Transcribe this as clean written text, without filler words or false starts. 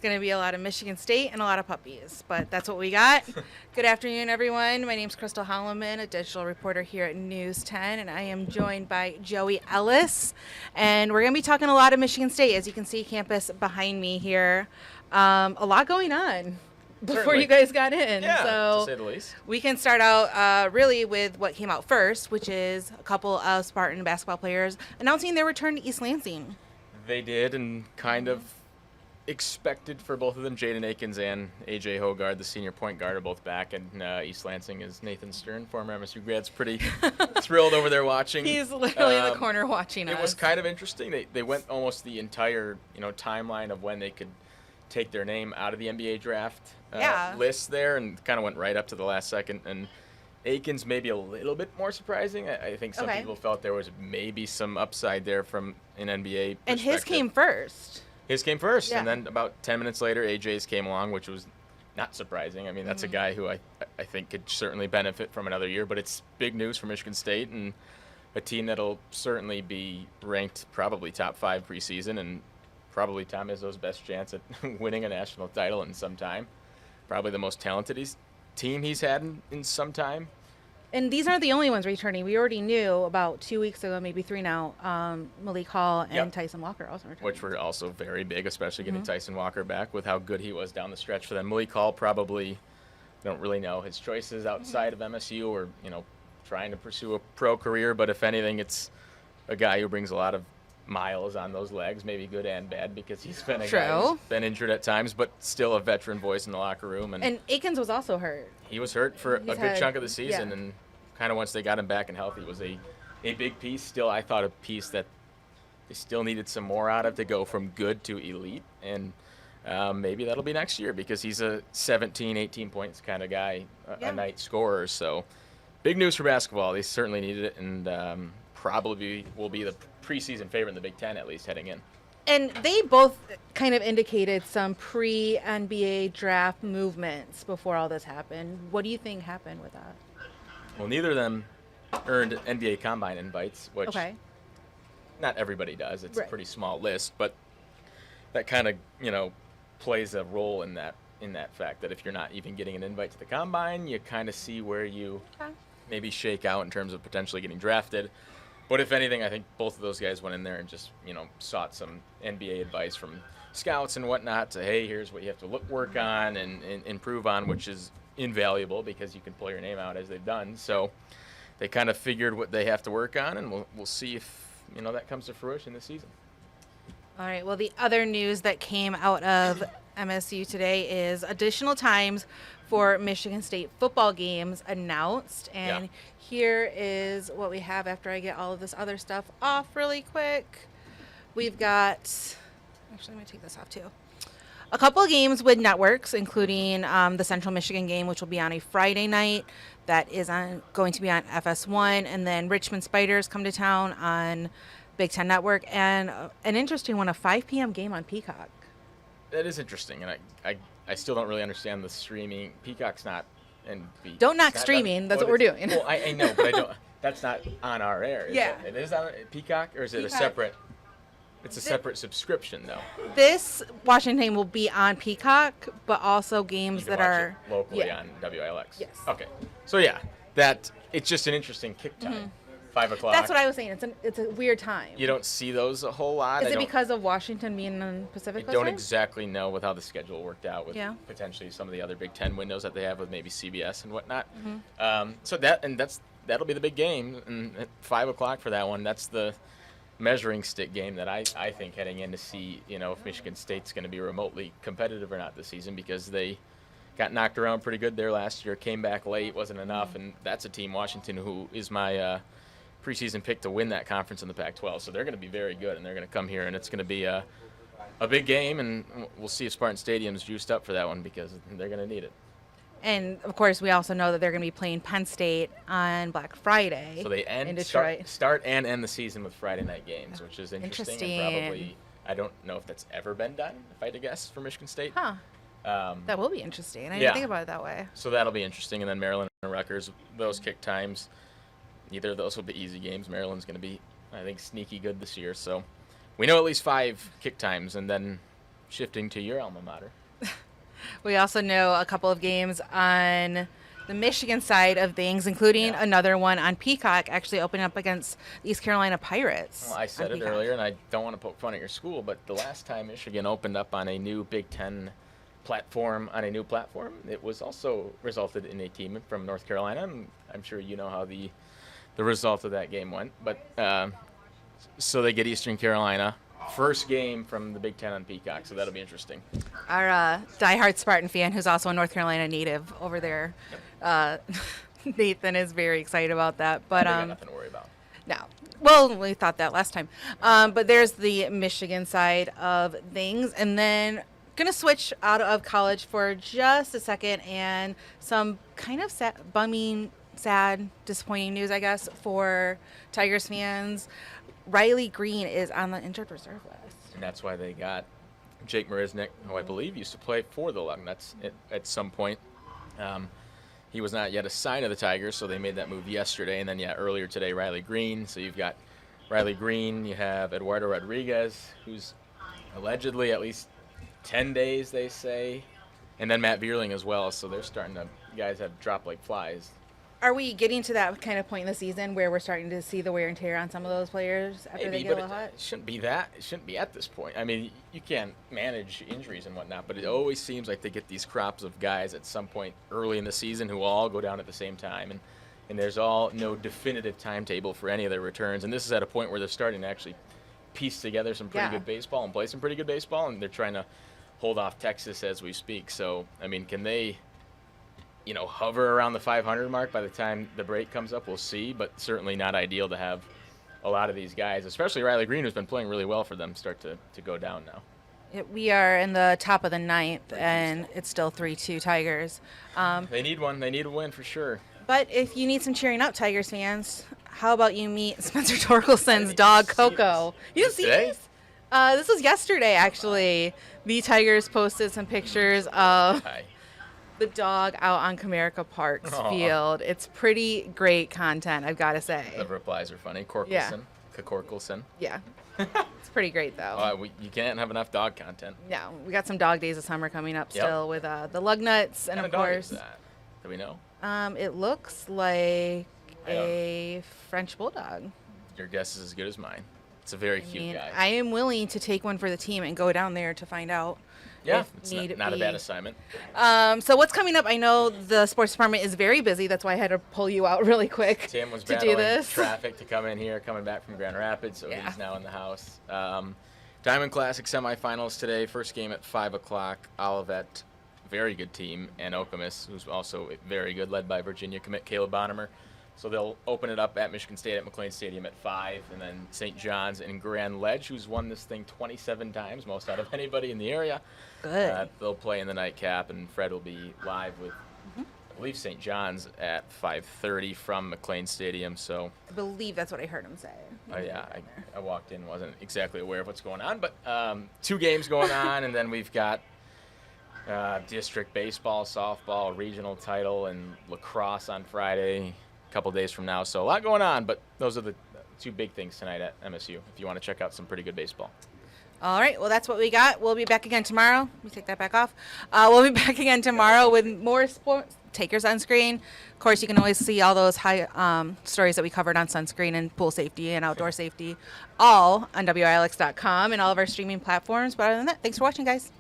It's going to be a lot of Michigan State and a lot of puppies, but that's what we got. Good afternoon, everyone. My name's Crystal Holloman, a digital reporter here at News 10, and I am joined by Joey Ellis, and we're going to be talking a lot of Michigan State. As you can see, campus behind me here, a lot going on before Certainly. you guys got in. Yeah, so to say the least. we can start out really with what came out first, which is a couple of Spartan basketball players announcing their return to East Lansing. They did, and kind of expected for both of them. Jaden Akins and A.J. Hoggard, the senior point guard, are both back, and East Lansing is Nathan Stern, former MSU grad's pretty thrilled over there watching. He's literally in the corner watching us. It was kind of interesting. They went almost the entire timeline of when they could take their name out of the NBA draft list there, and kind of went right up to the last second. And Akins maybe a little bit more surprising. I think some people felt there was maybe some upside there from an NBA perspective. And his came first. His came first, and then about 10 minutes later, AJ's came along, which was not surprising. I mean, that's a guy who I think could certainly benefit from another year, but it's big news for Michigan State and a team that'll certainly be ranked probably top 5 preseason, and probably Tom Izzo's best chance at winning a national title in some time. Probably the most talented team he's had in some time. And these aren't the only ones returning. We already knew about 2 weeks ago, maybe 3 now, Malik Hall and Tyson Walker also returning. Which were also very big, especially getting Tyson Walker back with how good he was down the stretch for them. Malik Hall probably, don't really know his choices outside of MSU or, trying to pursue a pro career. But if anything, it's a guy who brings a lot of miles on those legs, maybe good and bad, because he's been a guy who's been injured at times, but still a veteran voice in the locker room. And Akins was also hurt. He was hurt for a good chunk of the season, and kind of once they got him back and healthy, was a big piece. Still, I thought a piece that they still needed some more out of to go from good to elite, and maybe that'll be next year, because he's a 17, 18 points kind of guy, a night scorer. So big news for basketball. They certainly needed it, and probably will be the preseason favorite in the Big Ten, at least heading in. And they both kind of indicated some pre-NBA draft movements before all this happened. What do you think happened with that? Well, neither of them earned NBA Combine invites, which not everybody does. It's a pretty small list, but that kind of, plays a role in that fact that if you're not even getting an invite to the Combine, you kind of see where you maybe shake out in terms of potentially getting drafted. But if anything, I think both of those guys went in there and just, sought some NBA advice from scouts and whatnot to, hey, here's what you have to work on and improve on, which is invaluable because you can pull your name out as they've done. So they kind of figured what they have to work on, and we'll see if, that comes to fruition this season. All right. Well, the other news that came out of MSU today is additional times for Michigan State football games announced. And here is what we have after I get all of this other stuff off really quick. We've got, actually, I'm going to take this off too. A couple of games with networks, including the Central Michigan game, which will be on a Friday night. That is going to be on FS1. And then Richmond Spiders come to town on Big Ten Network. And an interesting one, a 5 p.m. game on Peacock. That is interesting, and I still don't really understand the streaming. Peacock's not, and don't knock streaming. That's what we're doing. Well, I know, but I don't. That's not on our air. It is on Peacock, or is it a separate? It's a separate subscription, though. This Washington will be on Peacock, but also games that are locally on WILX. Yes. Okay. So it's just an interesting kick time. 5 o'clock. That's what I was saying. It's a weird time. You don't see those a whole lot. Is it because of Washington being on Pacific Coast? I don't exactly know with how the schedule worked out with potentially some of the other Big Ten windows that they have with maybe CBS and whatnot. So that'll be the big game, and at 5 o'clock for that one. That's the measuring stick game that I think heading in to see if Michigan State's going to be remotely competitive or not this season, because they got knocked around pretty good there last year, came back late, wasn't enough, and that's a team, Washington, who is my preseason pick to win that conference in the Pac-12. So they're going to be very good, and they're going to come here, and it's going to be a big game, and we'll see if Spartan Stadium's juiced up for that one, because they're going to need it. And, of course, we also know that they're going to be playing Penn State on Black Friday. So they in Detroit. Start and end the season with Friday night games, which is interesting. And probably, I don't know if that's ever been done, if I had to guess, for Michigan State. Huh. That will be interesting. I didn't think about it that way. So that'll be interesting. And then Maryland and Rutgers, those kick times, neither of those will be easy games. Maryland's going to be, I think, sneaky good this year. So we know at least 5 kick times, and then shifting to your alma mater. We also know a couple of games on the Michigan side of things, including another one on Peacock, actually opening up against the East Carolina Pirates. Well, I said it earlier, and I don't want to poke fun at your school, but the last time Michigan opened up on a new Big Ten platform, it was also resulted in a team from North Carolina. And I'm sure you know how the result of that game went. But so they get Eastern Carolina. First game from the Big Ten on Peacock, so that'll be interesting. Our diehard Spartan fan, who's also a North Carolina native over there, Nathan is very excited about that. But got nothing to worry about. No. Well, we thought that last time. But there's the Michigan side of things. And then going to switch out of college for just a second, and some kind of sad, disappointing news, I guess, for Tigers fans. Riley Green is on the injured reserve list. And that's why they got Jake Marisnik, who I believe used to play for the Lugnuts at some point. He was not yet assigned to the Tigers, so they made that move yesterday. And then, earlier today, Riley Green. So you've got Riley Green, you have Eduardo Rodriguez, who's allegedly at least 10 days, they say. And then Matt Vierling as well. So they're starting to, guys have dropped like flies. Are we getting to that kind of point in the season where we're starting to see the wear and tear on some of those players after they get a little hot? It shouldn't be that. It shouldn't be at this point. I mean, you can't manage injuries and whatnot, but it always seems like they get these crops of guys at some point early in the season who will all go down at the same time. And there's no definitive timetable for any of their returns. And this is at a point where they're starting to actually piece together some pretty good baseball and play some pretty good baseball, and they're trying to hold off Texas as we speak. So, I mean, can they hover around the 500 mark by the time the break comes up? We'll see, but certainly not ideal to have a lot of these guys, especially Riley Green, who's been playing really well for them, start to go down now. We are in the top of the ninth, and it's still 3-2 Tigers. They need one. They need a win for sure. But if you need some cheering up, Tigers fans, how about you meet Spencer Torkelson's dog, Coco? You didn't see this? This was yesterday, actually. The Tigers posted some pictures of the dog out on Comerica Park's field. It's pretty great content, I've got to say. The replies are funny. Corkelson. Yeah. It's pretty great, though. You can't have enough dog content. Yeah, we got some dog days of summer coming up still with the Lugnuts, and of course. What kind of dog is that? Do we know? It looks like a French bulldog. Your guess is as good as mine. It's a very cute guy. I am willing to take one for the team and go down there to find out. Yeah, it's not a bad assignment. So what's coming up? I know the sports department is very busy. That's why I had to pull you out really quick Tim was to do this. Traffic to come in here, coming back from Grand Rapids, so he's now in the house. Diamond Classic semifinals today. First game at 5 o'clock. Olivet, very good team, and Okemos, who's also very good, led by Virginia commit Caleb Bonnemer. So they'll open it up at Michigan State at McLean Stadium at 5, and then St. John's and Grand Ledge, who's won this thing 27 times, most out of anybody in the area. Good. They'll play in the nightcap, and Fred will be live with, I believe, St. John's at 5:30 from McLean Stadium. So I believe that's what I heard him say. I walked in, wasn't exactly aware of what's going on, but 2 games going on, and then we've got district baseball, softball, regional title, and lacrosse on Friday. Couple days from now, so a lot going on, but those are the 2 big things tonight at MSU if you want to check out some pretty good baseball. All right, well, that's what we got. We'll be back again tomorrow. Let me take that back off. We'll be back again tomorrow with more sports takers on screen. Of course, you can always see all those high stories that we covered on sunscreen and pool safety and outdoor safety, all on WILX.com and all of our streaming platforms. But other than that, thanks for watching, guys.